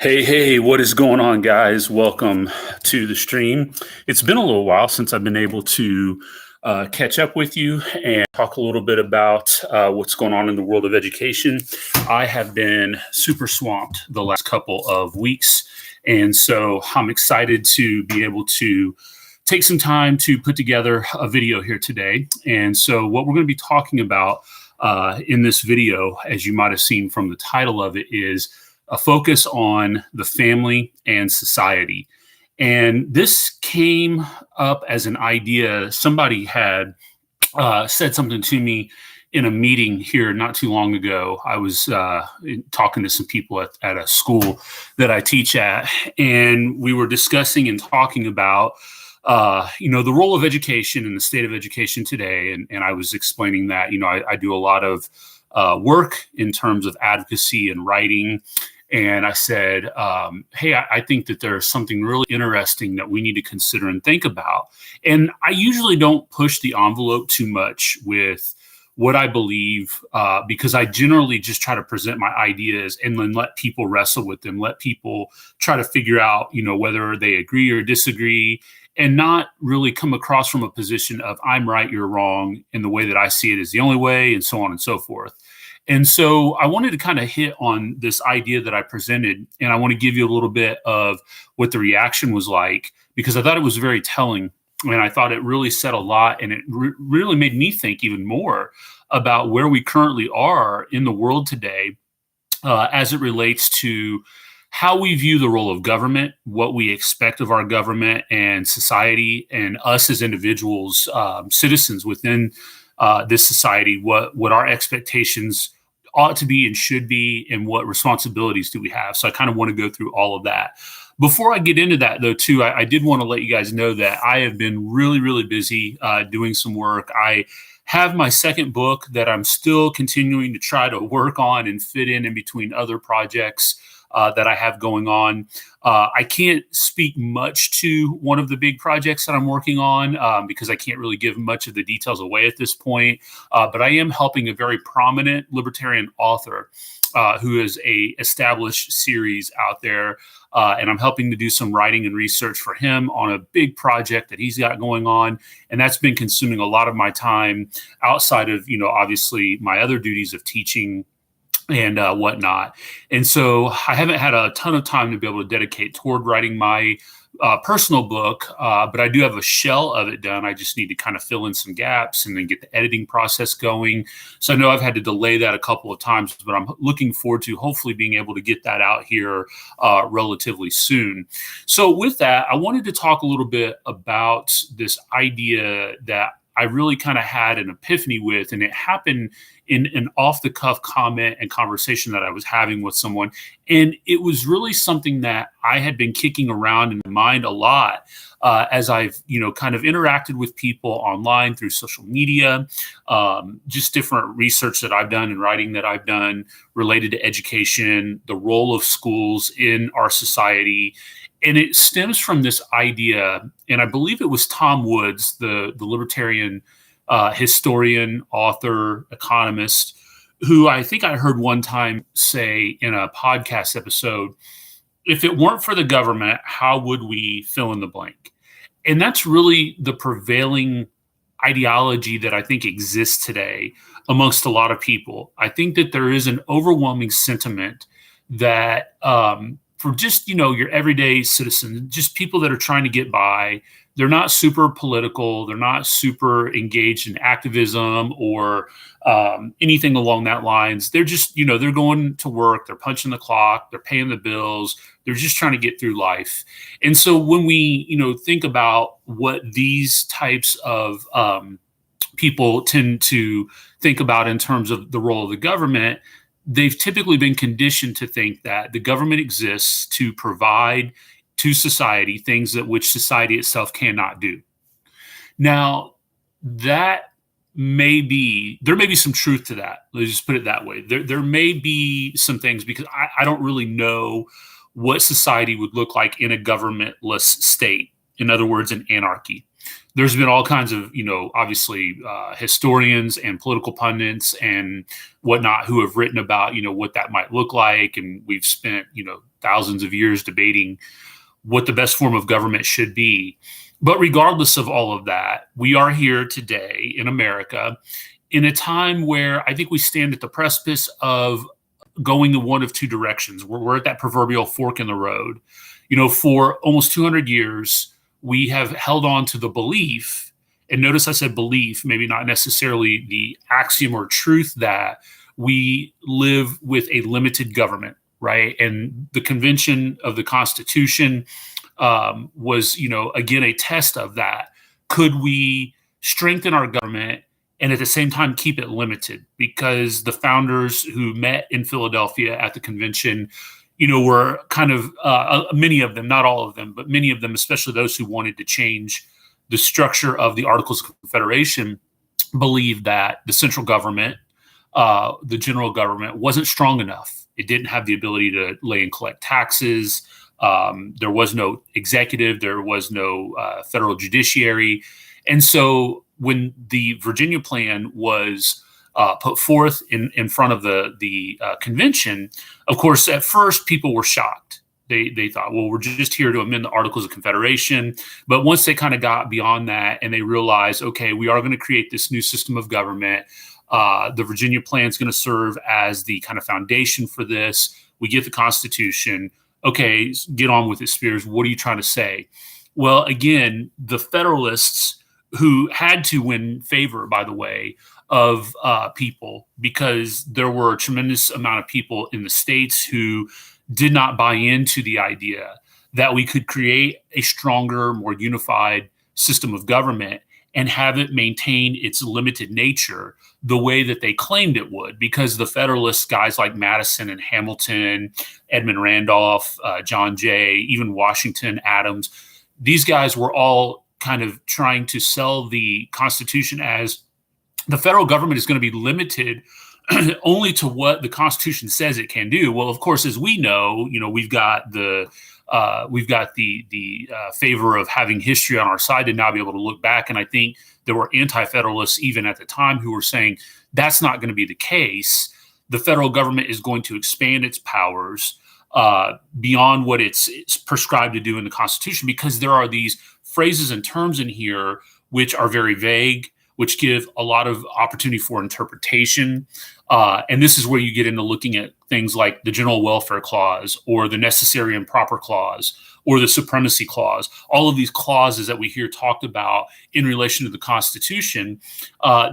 Hey, what is going on, guys? Welcome to the stream. It's been a little while since I've been able to catch up with you and talk a little bit about what's going on in the world of education. I have been super swamped the last couple of weeks, and so I'm excited to be able to take some time to put together a video here today. And so, what we're going to be talking about in this video, as you might have seen from the title of it, is a focus on the family and society. And this came up as an idea. Somebody had said something to me in a meeting here not too long ago. I was talking to some people at a school that I teach at, and we were discussing and talking about the role of education and the state of education today. And I was explaining that, I do a lot of work in terms of advocacy and writing. And I said, hey, I think that there's something really interesting that we need to consider and think about. And I usually don't push the envelope too much with what I believe, because I generally just try to present my ideas and then let people wrestle with them, let people try to figure out, whether they agree or disagree, and not really come across from a position of I'm right, you're wrong, and the way that I see it is the only way, and so on and so forth. And so I wanted to kind of hit on this idea that I presented, and I want to give you a little bit of what the reaction was like, because I thought it was very telling, and I thought it really said a lot, and it really made me think even more about where we currently are in the world today as it relates to how we view the role of government, what we expect of our government and society, and us as individuals, citizens within this society, what our expectations ought to be and should be, and what responsibilities do we have. So I kind of want to go through all of that. Before I get into that, though, too, I did want to let you guys know that I have been really, really busy doing some work. I have my second book that I'm still continuing to try to work on and fit in between other projects that I have going on. I can't speak much to one of the big projects that I'm working on because I can't really give much of the details away at this point. But I am helping a very prominent libertarian author who is a established series out there. And I'm helping to do some writing and research for him on a big project that he's got going on. And that's been consuming a lot of my time outside of, obviously my other duties of teaching and whatnot. And so I haven't had a ton of time to be able to dedicate toward writing my personal book, but I do have a shell of it done. I just need to kind of fill in some gaps and then get the editing process going. So I know I've had to delay that a couple of times, but I'm looking forward to hopefully being able to get that out here relatively soon. So with that, I wanted to talk a little bit about this idea that I really kind of had an epiphany with, and it happened in an off-the-cuff comment and conversation that I was having with someone. And it was really something that I had been kicking around in my mind a lot as I've, kind of interacted with people online through social media, just different research that I've done and writing that I've done related to education, the role of schools in our society. And it stems from this idea, and I believe it was Tom Woods, the libertarian historian, author, economist, who I think I heard one time say in a podcast episode, if it weren't for the government, how would we fill in the blank? And that's really the prevailing ideology that I think exists today amongst a lot of people. I think that there is an overwhelming sentiment that for just, your everyday citizen, just people that are trying to get by, they're not super political, they're not super engaged in activism or anything along that lines. They're just, they're going to work, they're punching the clock, they're paying the bills, they're just trying to get through life. And so when we, think about what these types of people tend to think about in terms of the role of the government, they've typically been conditioned to think that the government exists to provide to society things that which society itself cannot do. Now, there may be some truth to that. Let's just put it that way. There may be some things, because I don't really know what society would look like in a governmentless state. In other words, an anarchy. there's been all kinds of, obviously historians and political pundits and whatnot who have written about, what that might look like. And we've spent, thousands of years debating what the best form of government should be. But regardless of all of that, we are here today in America in a time where I think we stand at the precipice of going in one of two directions. We're at that proverbial fork in the road. For almost 200 years, we have held on to the belief, and notice I said belief, maybe not necessarily the axiom or truth, that we live with a limited government, right? And the convention of the Constitution was, again, a test of that. Could we strengthen our government and at the same time keep it limited? Because the founders who met in Philadelphia at the convention, were kind of many of them, not all of them, but many of them, especially those who wanted to change the structure of the Articles of Confederation, believed that the central government, the general government, wasn't strong enough. It didn't have the ability to lay and collect taxes. There was no executive. There was no federal judiciary. And so when the Virginia Plan was put forth in front of the convention, of course, at first people were shocked. They thought, well, we're just here to amend the Articles of Confederation. But once they kind of got beyond that and they realized, okay, we are going to create this new system of government. The Virginia Plan is going to serve as the kind of foundation for this. We get the Constitution. Okay, get on with it, Spears. What are you trying to say? Well, again, the Federalists, who had to win favor, by the way, of people, because there were a tremendous amount of people in the states who did not buy into the idea that we could create a stronger, more unified system of government and have it maintain its limited nature the way that they claimed it would. Because the Federalists, guys like Madison and Hamilton, Edmund Randolph, John Jay, even Washington, Adams, these guys were all kind of trying to sell the Constitution as the federal government is going to be limited only to what the Constitution says it can do. Well, of course, as we know, we've got the favor of having history on our side to now be able to look back. And I think there were anti-federalists even at the time who were saying that's not going to be the case. The federal government is going to expand its powers beyond what it's prescribed to do in the Constitution, because there are these phrases and terms in here which are very vague, which give a lot of opportunity for interpretation. And this is where you get into looking at things like the General Welfare Clause or the Necessary and Proper Clause or the Supremacy Clause. All of these clauses that we hear talked about in relation to the Constitution,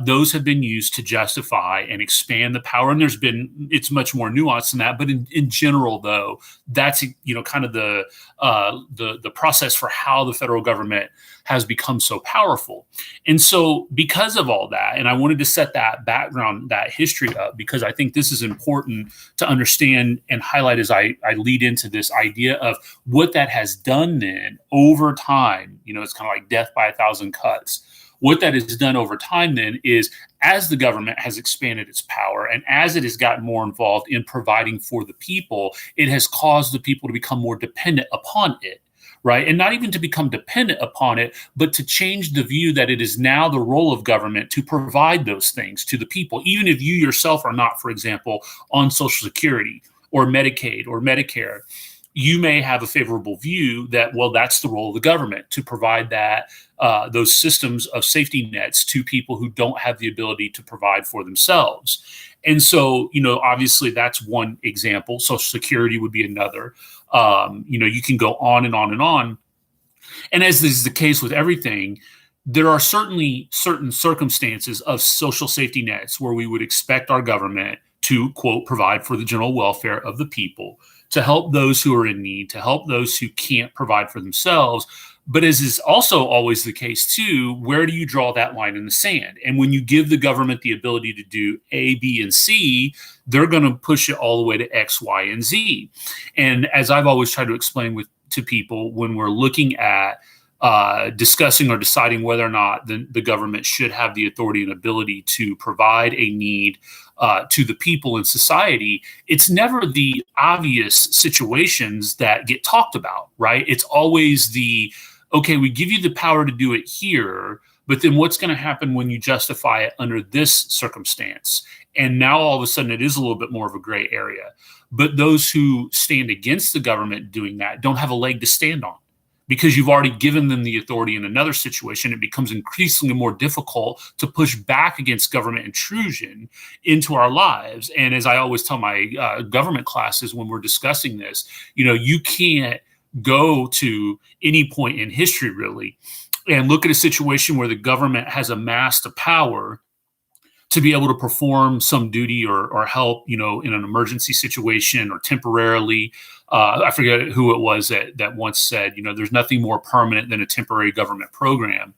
those have been used to justify and expand the power. And it's much more nuanced than that. But in general, though, that's kind of the process for how the federal government has become so powerful. And so because of all that, and I wanted to set that background, that history up, because I think this is important to understand and highlight as I lead into this idea of what that has done then over time. It's kind of like death by a thousand cuts. What that has done over time then is, as the government has expanded its power and as it has gotten more involved in providing for the people, it has caused the people to become more dependent upon it. Right. And not even to become dependent upon it, but to change the view that it is now the role of government to provide those things to the people. Even if you yourself are not, for example, on Social Security or Medicaid or Medicare, you may have a favorable view that, well, that's the role of the government to provide that those systems of safety nets to people who don't have the ability to provide for themselves. And so, obviously that's one example. Social Security would be another. You can go on and on and on. And as is the case with everything, there are certainly certain circumstances of social safety nets where we would expect our government to, quote, provide for the general welfare of the people, to help those who are in need, to help those who can't provide for themselves. But as is also always the case too, where do you draw that line in the sand? And when you give the government the ability to do A, B, and C, they're going to push it all the way to X, Y, and Z. And as I've always tried to explain to people, when we're looking at discussing or deciding whether or not the government should have the authority and ability to provide a need to the people in society, it's never the obvious situations that get talked about, right? It's always the okay, we give you the power to do it here, but then what's going to happen when you justify it under this circumstance? And now all of a sudden it is a little bit more of a gray area. But those who stand against the government doing that don't have a leg to stand on, because you've already given them the authority in another situation. It becomes increasingly more difficult to push back against government intrusion into our lives. And as I always tell my government classes when we're discussing this, you can't go to any point in history really and look at a situation where the government has amassed a power to be able to perform some duty or help, in an emergency situation or temporarily. I forget who it was that once said, there's nothing more permanent than a temporary government program.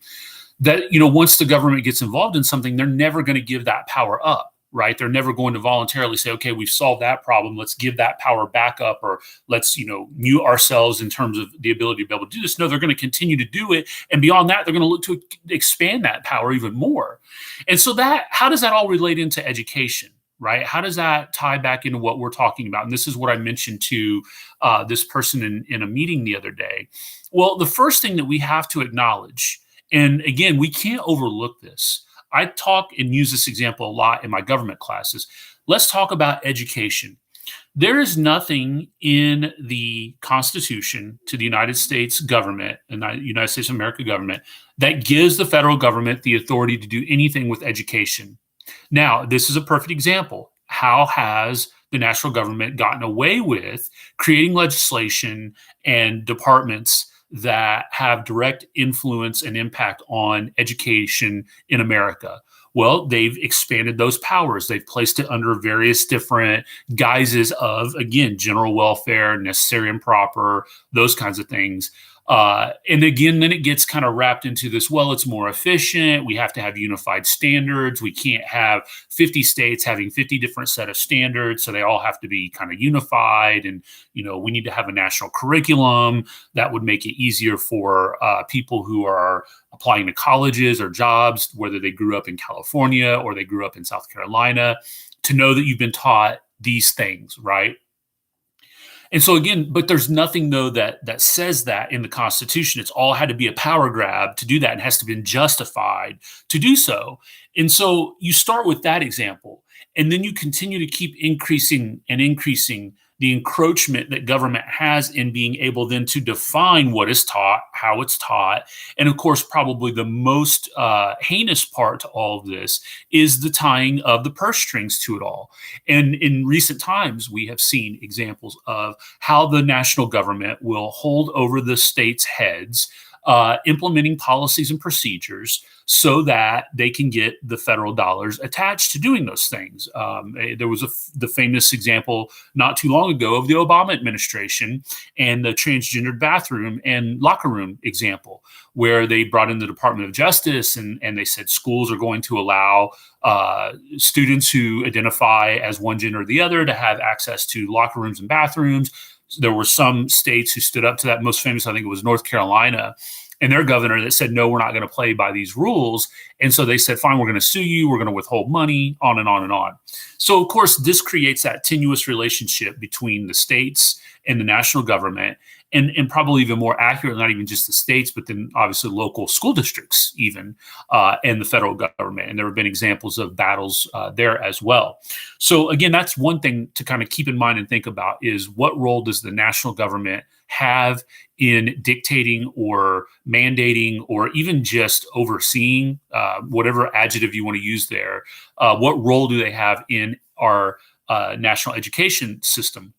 That, once the government gets involved in something, they're never going to give that power up. Right? They're never going to voluntarily say, okay, we've solved that problem. Let's give that power back up, or let's, mute ourselves in terms of the ability to be able to do this. No, they're going to continue to do it. And beyond that, they're going to look to expand that power even more. And so how does that all relate into education? Right? How does that tie back into what we're talking about? And this is what I mentioned to this person in a meeting the other day. Well, the first thing that we have to acknowledge, and again, we can't overlook this. I talk and use this example a lot in my government classes. Let's talk about education. There is nothing in the Constitution to the United States government and the United States of America government that gives the federal government the authority to do anything with education. Now, this is a perfect example. How has the national government gotten away with creating legislation and departments that have direct influence and impact on education in America? Well, they've expanded those powers. They've placed it under various different guises of, again, general welfare, necessary and proper, those kinds of things. And again, then it gets kind of wrapped into this, well, it's more efficient. We have to have unified standards. We can't have 50 states having 50 different set of standards. So they all have to be kind of unified. And, we need to have a national curriculum that would make it easier for people who are applying to colleges or jobs, whether they grew up in California or they grew up in South Carolina, to know that you've been taught these things, right? And so again, but there's nothing though that says that in the Constitution. It's all had to be a power grab to do that, and has to be justified to do so. And so you start with that example, and then you continue to keep increasing the encroachment that government has in being able then to define what is taught, how it's taught. And of course, probably the most heinous part to all of this is the tying of the purse strings to it all. And in recent times, we have seen examples of how the national government will hold over the states' heads, implementing policies and procedures so that they can get the federal dollars attached to doing those things. There was the famous example not too long ago of the Obama administration and the transgendered bathroom and locker room example, where they brought in the Department of Justice and they said schools are going to allow students who identify as one gender or the other to have access to locker rooms and bathrooms. There were some states who stood up to that. Most famous, I think it was North Carolina, and their governor that said, no, we're not going to play by these rules. And so they said, fine, we're going to sue you. We're going to withhold money, on and on and on. So, of course, this creates that tenuous relationship between the states and the national government, and probably even more accurate, not even just the states, but then obviously local school districts even, and the federal government. And there have been examples of battles there as well. So again, that's one thing to kind of keep in mind and think about, is what role does the national government have in dictating or mandating or even just overseeing, whatever adjective you want to use there, what role do they have in our national education system?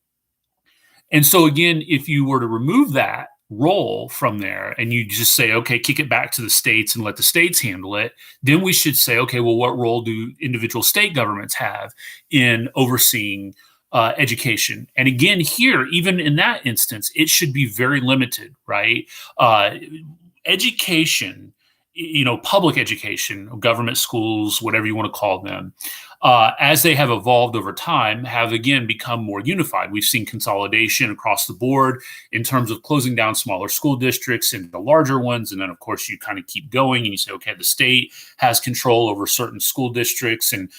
And so again, if you were to remove that role from there and you just say, okay, kick it back to the states and let the states handle it, then we should say, okay, well, what role do individual state governments have in overseeing education? And again, here, even in that instance, it should be very limited, right? Education, public education, government schools, whatever you want to call them, as they have evolved over time, have again become more unified. We've seen consolidation across the board in terms of closing down smaller school districts into larger ones. And then, of course, you kind of keep going and you say, okay, the state has control over certain school districts, and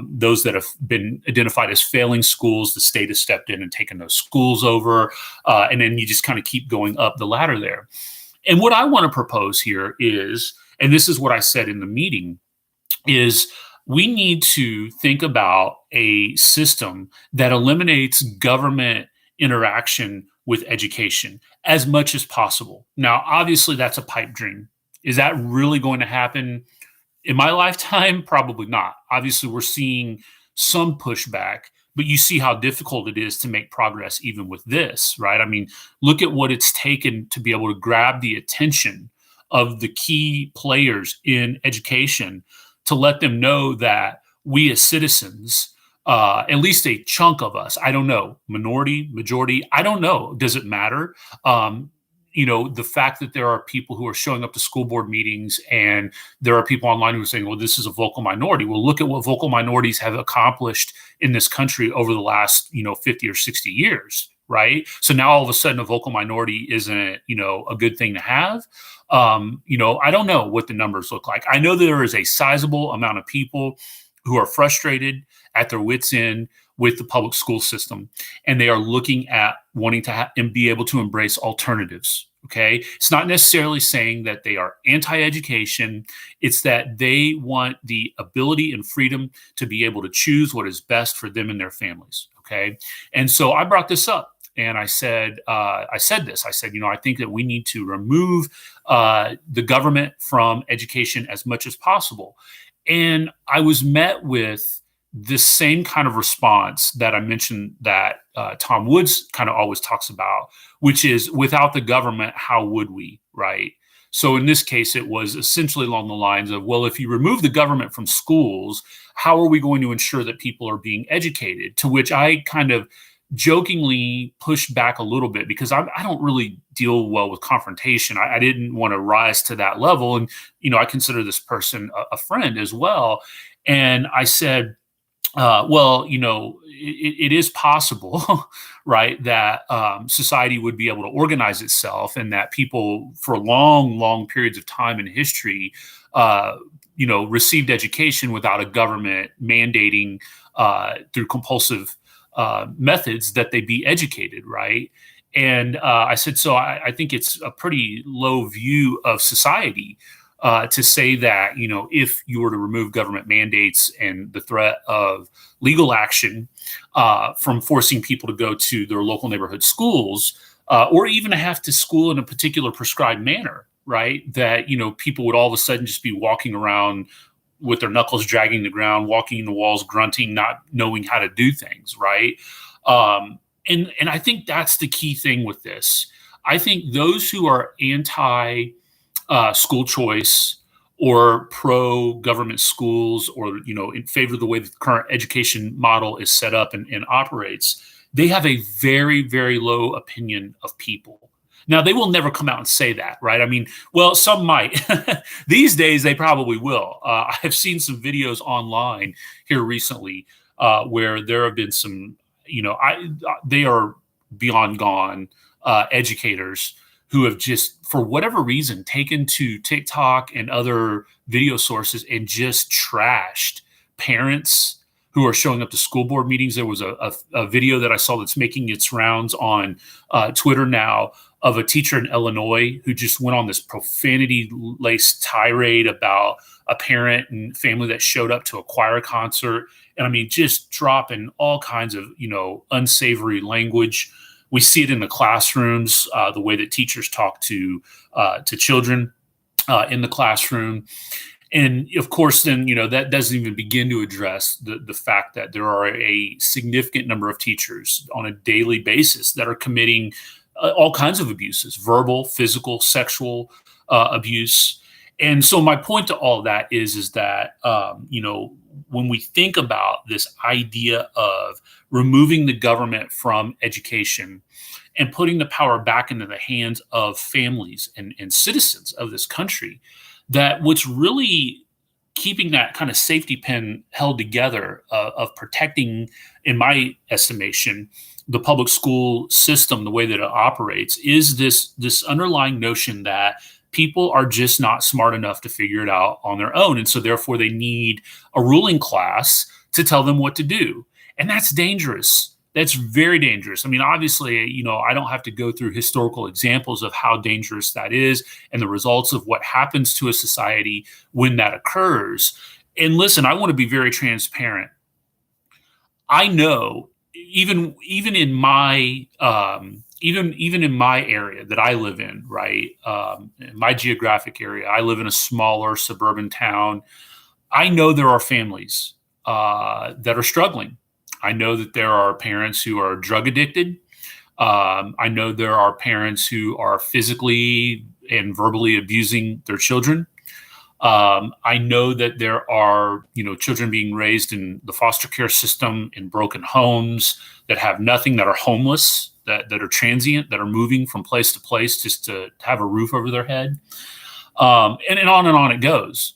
those that have been identified as failing schools, the state has stepped in and taken those schools over. And then you just kind of keep going up the ladder there. And what I want to propose here is, and this is what I said in the meeting, is we need to think about a system that eliminates government interaction with education as much as possible. Now, obviously, that's a pipe dream. Is that really going to happen in my lifetime? Probably not. Obviously, we're seeing some pushback, but you see how difficult it is to make progress even with this, right? I mean, look at what it's taken to be able to grab the attention of the key players in education to let them know that we as citizens, at least a chunk of us, I don't know, minority, majority, I don't know, does it matter? Um, the fact that there are people who are showing up to school board meetings and there are people online who are saying, well, this is a vocal minority. Well, look at what vocal minorities have accomplished in this country over the last, 50 or 60 years, right? So now all of a sudden a vocal minority isn't, a good thing to have. I don't know what the numbers look like. I know there is a sizable amount of people who are frustrated at their wits' end with the public school system, and they are looking at wanting to and be able to embrace alternatives. Okay. It's not necessarily saying that they are anti-education. It's that they want the ability and freedom to be able to choose what is best for them and their families. Okay. And so I brought this up. And I said, I said, I think that we need to remove the government from education as much as possible. And I was met with this same kind of response that I mentioned that Tom Woods kind of always talks about, which is without the government, how would we, right? So in this case, it was essentially along the lines of, well, if you remove the government from schools, how are we going to ensure that people are being educated? To which I kind of jokingly pushed back a little bit because I don't really deal well with confrontation. I didn't want to rise to that level. And, I consider this person a friend as well. And I said, well, it is possible, right, that society would be able to organize itself and that people for long, long periods of time in history, received education without a government mandating through compulsive methods that they be educated, right? And I said, so I think it's a pretty low view of society to say that, if you were to remove government mandates and the threat of legal action from forcing people to go to their local neighborhood schools or even to have to school in a particular prescribed manner, right? That, people would all of a sudden just be walking around with their knuckles dragging the ground, walking in the walls, grunting, not knowing how to do things, right? And I think that's the key thing with this. I think those who are anti school choice or pro government schools or, in favor of the way the current education model is set up and operates, they have a very, very low opinion of people. Now, they will never come out and say that, right? I mean, well, some might. These days, they probably will. I have seen some videos online here recently where there have been some, they are beyond gone educators who have just, for whatever reason, taken to TikTok and other video sources and just trashed parents who are showing up to school board meetings. There was a video that I saw that's making its rounds on Twitter now of a teacher in Illinois who just went on this profanity-laced tirade about a parent and family that showed up to a choir concert. And I mean, just dropping all kinds of, unsavory language. We see it in the classrooms, the way that teachers talk to children in the classroom. And of course, then, that doesn't even begin to address the fact that there are a significant number of teachers on a daily basis that are committing all kinds of abuses, verbal, physical, sexual abuse. And so my point to all of that is that, when we think about this idea of removing the government from education and putting the power back into the hands of families and citizens of this country, that what's really keeping that kind of safety pin held together of protecting, in my estimation, the public school system, the way that it operates, is this underlying notion that people are just not smart enough to figure it out on their own. And so therefore they need a ruling class to tell them what to do. And that's dangerous That's very dangerous. I mean, obviously, I don't have to go through historical examples of how dangerous that is and the results of what happens to a society when that occurs. And listen, I want to be very transparent. I know even in my even in my area that I live in, right? In my geographic area, I live in a smaller suburban town. I know there are families that are struggling. I know that there are parents who are drug addicted. I know there are parents who are physically and verbally abusing their children. I know that there are, children being raised in the foster care system in broken homes that have nothing, that are homeless, that are transient, that are moving from place to place just to have a roof over their head, and on it goes.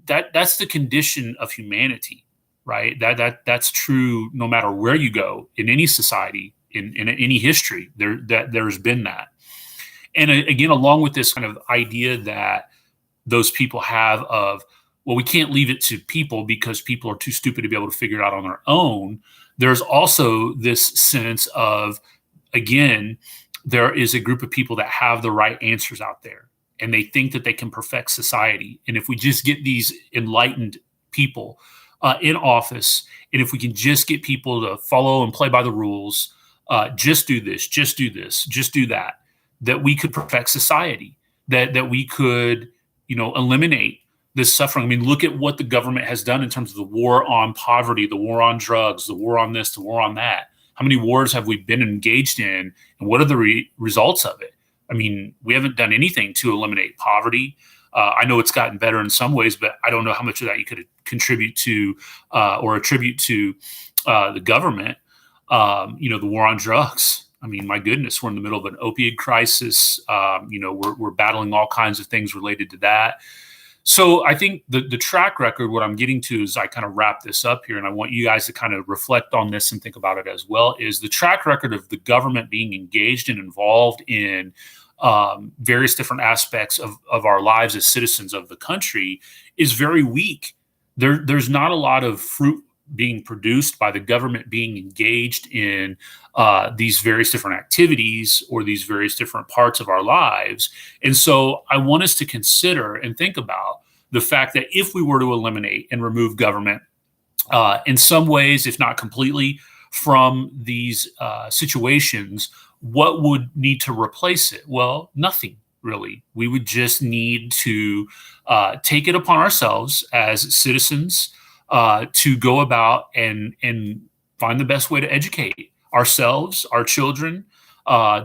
That's the condition of humanity, right? That's true no matter where you go in any society, in any history. There's been that, and again, along with this kind of idea that those people have of, well, we can't leave it to people because people are too stupid to be able to figure it out on their own. There's also this sense of, again, there is a group of people that have the right answers out there and they think that they can perfect society. And if we just get these enlightened people in office, and if we can just get people to follow and play by the rules, just do this, just do this, just do that, that we could perfect society, that we could eliminate this suffering. I mean, look at what the government has done in terms of the war on poverty, the war on drugs, the war on this, the war on that. How many wars have we been engaged in, and what are the results of it? I mean, we haven't done anything to eliminate poverty. I know it's gotten better in some ways, but I don't know how much of that you could contribute to or attribute to the government. The war on drugs. I mean, my goodness, we're in the middle of an opioid crisis. We're battling all kinds of things related to that. So I think the track record, what I'm getting to as I kind of wrap this up here, and I want you guys to kind of reflect on this and think about it as well, is the track record of the government being engaged and involved in various different aspects of our lives as citizens of the country is very weak. There's not a lot of fruit being produced by the government being engaged in these various different activities or these various different parts of our lives. And so I want us to consider and think about the fact that if we were to eliminate and remove government in some ways, if not completely, from these situations, what would need to replace it? Well, nothing. Really, we would just need to take it upon ourselves as citizens to go about and find the best way to educate ourselves, our children,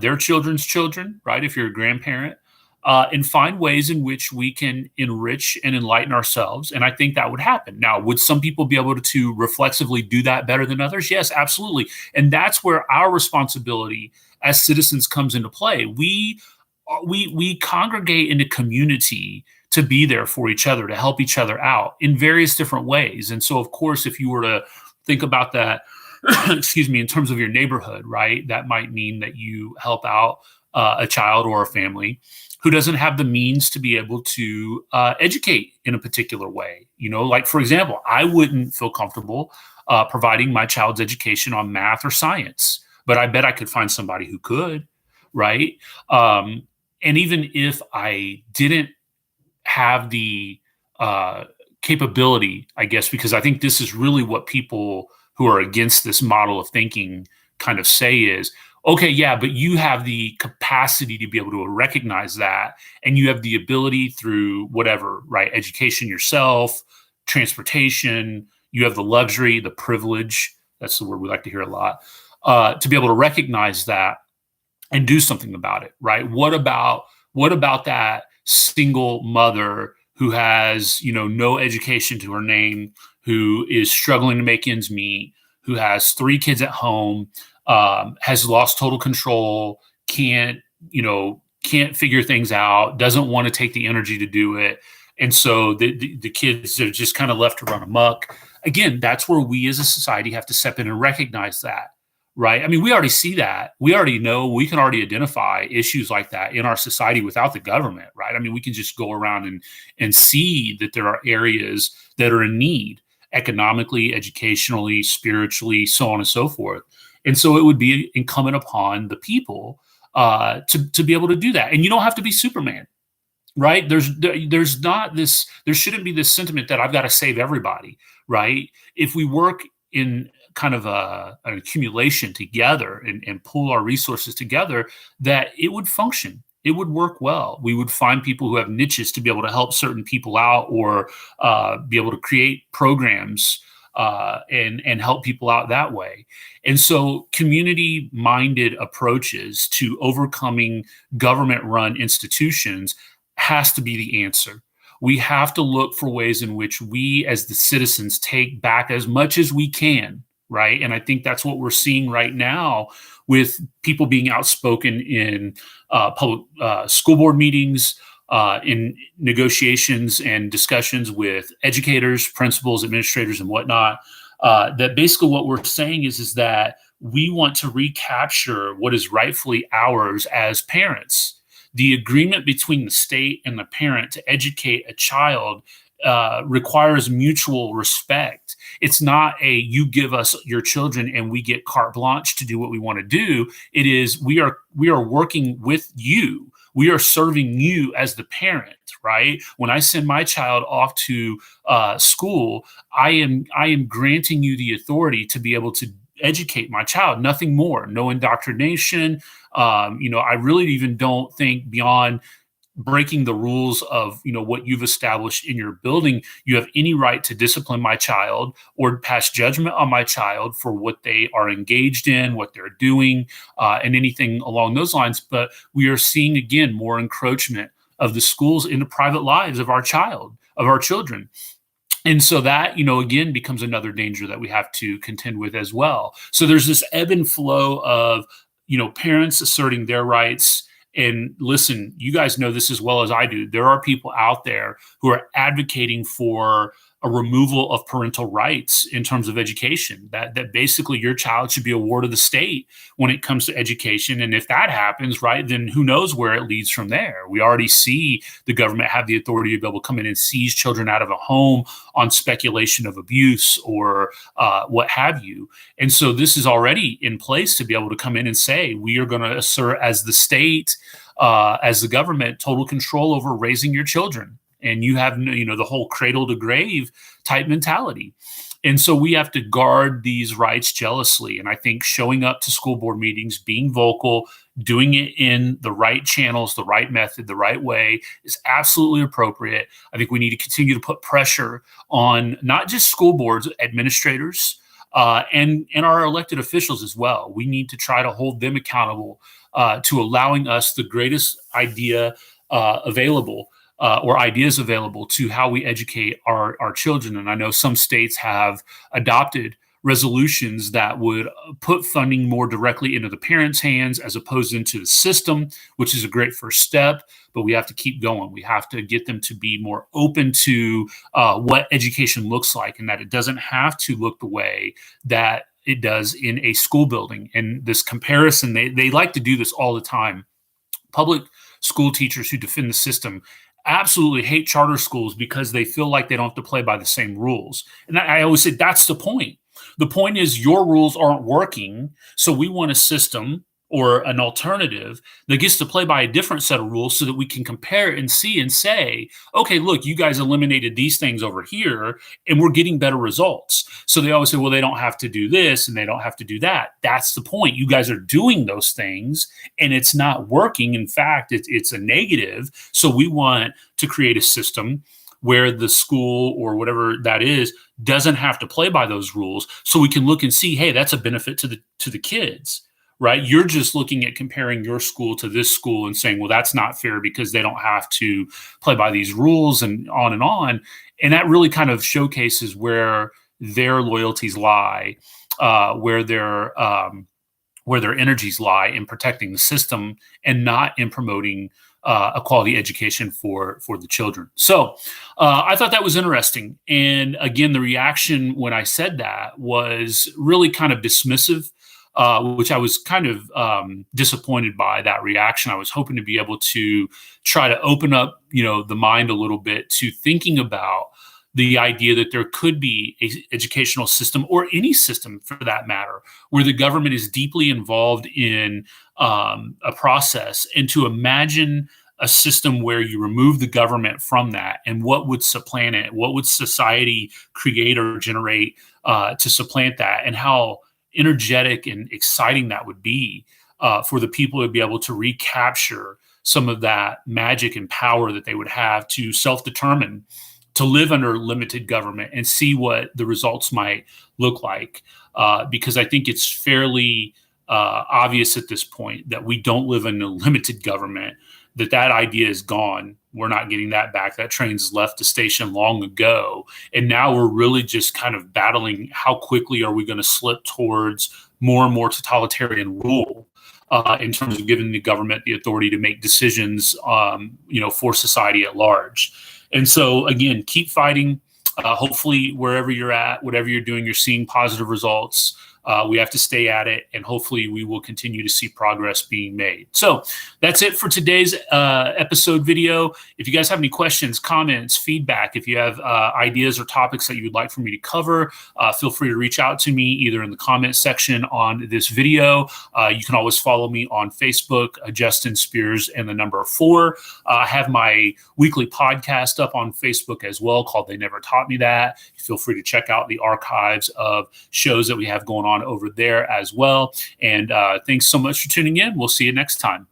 their children's children, right? If you're a grandparent, and find ways in which we can enrich and enlighten ourselves. And I think that would happen. Now, would some people be able to reflexively do that better than others? Yes, absolutely. And that's where our responsibility as citizens comes into play. We congregate in a community to be there for each other, to help each other out in various different ways. And so, of course, if you were to think about that, excuse me, in terms of your neighborhood, right, that might mean that you help out a child or a family who doesn't have the means to be able to educate in a particular way. Like, for example, I wouldn't feel comfortable providing my child's education on math or science, but I bet I could find somebody who could, right? And even if I didn't have the capability, I guess, because I think this is really what people who are against this model of thinking kind of say is, okay, yeah, but you have the capacity to be able to recognize that, and you have the ability through whatever, right? Education yourself, transportation, you have the luxury, the privilege, that's the word we like to hear a lot, to be able to recognize that and do something about it, right? What about that single mother who has, no education to her name, who is struggling to make ends meet, who has 3 kids at home, has lost total control, can't figure things out, doesn't want to take the energy to do it. And so the kids are just kind of left to run amok. Again, that's where we as a society have to step in and recognize that. Right. I mean, we already see that. We already know, we can already identify issues like that in our society without the government. Right. I mean, we can just go around and see that there are areas that are in need economically, educationally, spiritually, so on and so forth. And so it would be incumbent upon the people to be able to do that. And you don't have to be Superman, right? There's not this, there shouldn't be this sentiment that I've got to save everybody, right? If we work in kind of an accumulation together and pool our resources together, that it would function. It would work well. We would find people who have niches to be able to help certain people out, or be able to create programs and help people out that way. And so, community-minded approaches to overcoming government-run institutions has to be the answer. We have to look for ways in which we, as the citizens, take back as much as we can, right? And I think that's what we're seeing right now with people being outspoken in public school board meetings, in negotiations and discussions with educators, principals, administrators, and whatnot. That basically what we're saying is that we want to recapture what is rightfully ours as parents. The agreement between the state and the parent to educate a child requires mutual respect. It's not a you give us your children and we get carte blanche to do what we want to do. It is we are working with you. We are serving you as the parent, right? When I send my child off to school, I am granting you the authority to be able to educate my child, nothing more, no indoctrination. I really even don't think beyond breaking the rules of what you've established in your building, you have any right to discipline my child or pass judgment on my child for what they are engaged in, what they're doing, and anything along those lines. But we are seeing again more encroachment of the schools into private lives of our children. And so that, again, becomes another danger that we have to contend with as well. So there's this ebb and flow of, parents asserting their rights. And listen, you guys know this as well as I do. There are people out there who are advocating for a removal of parental rights in terms of education, that basically your child should be a ward of the state when it comes to education. And if that happens, right, then who knows where it leads from there. We already see the government have the authority to be able to come in and seize children out of a home on speculation of abuse or what have you. And so this is already in place to be able to come in and say, we are going to assert as the state, as the government, total control over raising your children. And you have, the whole cradle to grave type mentality. And so we have to guard these rights jealously. And I think showing up to school board meetings, being vocal, doing it in the right channels, the right method, the right way is absolutely appropriate. I think we need to continue to put pressure on not just school boards, administrators, and our elected officials as well. We need to try to hold them accountable to allowing us the greatest idea available. Or ideas available to how we educate our children. And I know some states have adopted resolutions that would put funding more directly into the parents' hands as opposed into the system, which is a great first step. But we have to keep going. We have to get them to be more open to what education looks like, and that it doesn't have to look the way that it does in a school building. And this comparison, they like to do this all the time. Public school teachers who defend the system absolutely hate charter schools because they feel like they don't have to play by the same rules. And I always say that's the point. The point is your rules aren't working, so we want a system or an alternative that gets to play by a different set of rules so that we can compare and see and say, okay, look, you guys eliminated these things over here and we're getting better results. So they always say, well, they don't have to do this and they don't have to do that. That's the point. You guys are doing those things and it's not working. In fact, it's a negative. So we want to create a system where the school or whatever that is doesn't have to play by those rules, so we can look and see, hey, that's a benefit to the kids. Right? You're just looking at comparing your school to this school and saying, well, that's not fair because they don't have to play by these rules and on and on. And that really kind of showcases where their loyalties lie, where their energies lie in protecting the system and not in promoting a quality education for the children. So I thought that was interesting. And again, the reaction when I said that was really kind of dismissive. Which I was kind of disappointed by that reaction. I was hoping to be able to try to open up, the mind a little bit to thinking about, the idea that there could be a educational system, or any system for that matter, where the government is deeply involved in a process, and to imagine a system where you remove the government from that, and what would supplant it, what would society create or generate to supplant that, and how energetic and exciting that would be for the people to be able to recapture some of that magic and power that they would have to self-determine, to live under limited government and see what the results might look like. Because I think it's fairly obvious at this point that we don't live in a limited government, that idea is gone. We're not getting that back. That train's left the station long ago. And now we're really just kind of battling how quickly are we going to slip towards more and more totalitarian rule in terms of giving the government the authority to make decisions, for society at large. And so, again, keep fighting. Hopefully, wherever you're at, whatever you're doing, you're seeing positive results. We have to stay at it, and hopefully we will continue to see progress being made. So that's it for today's episode video. If you guys have any questions, comments, feedback, if you have ideas or topics that you would like for me to cover, feel free to reach out to me either in the comment section on this video. You can always follow me on Facebook, Justin Spears and the number 4. I have my weekly podcast up on Facebook as well called They Never Taught Me That. Feel free to check out the archives of shows that we have going on over there as well. And thanks so much for tuning in. We'll see you next time.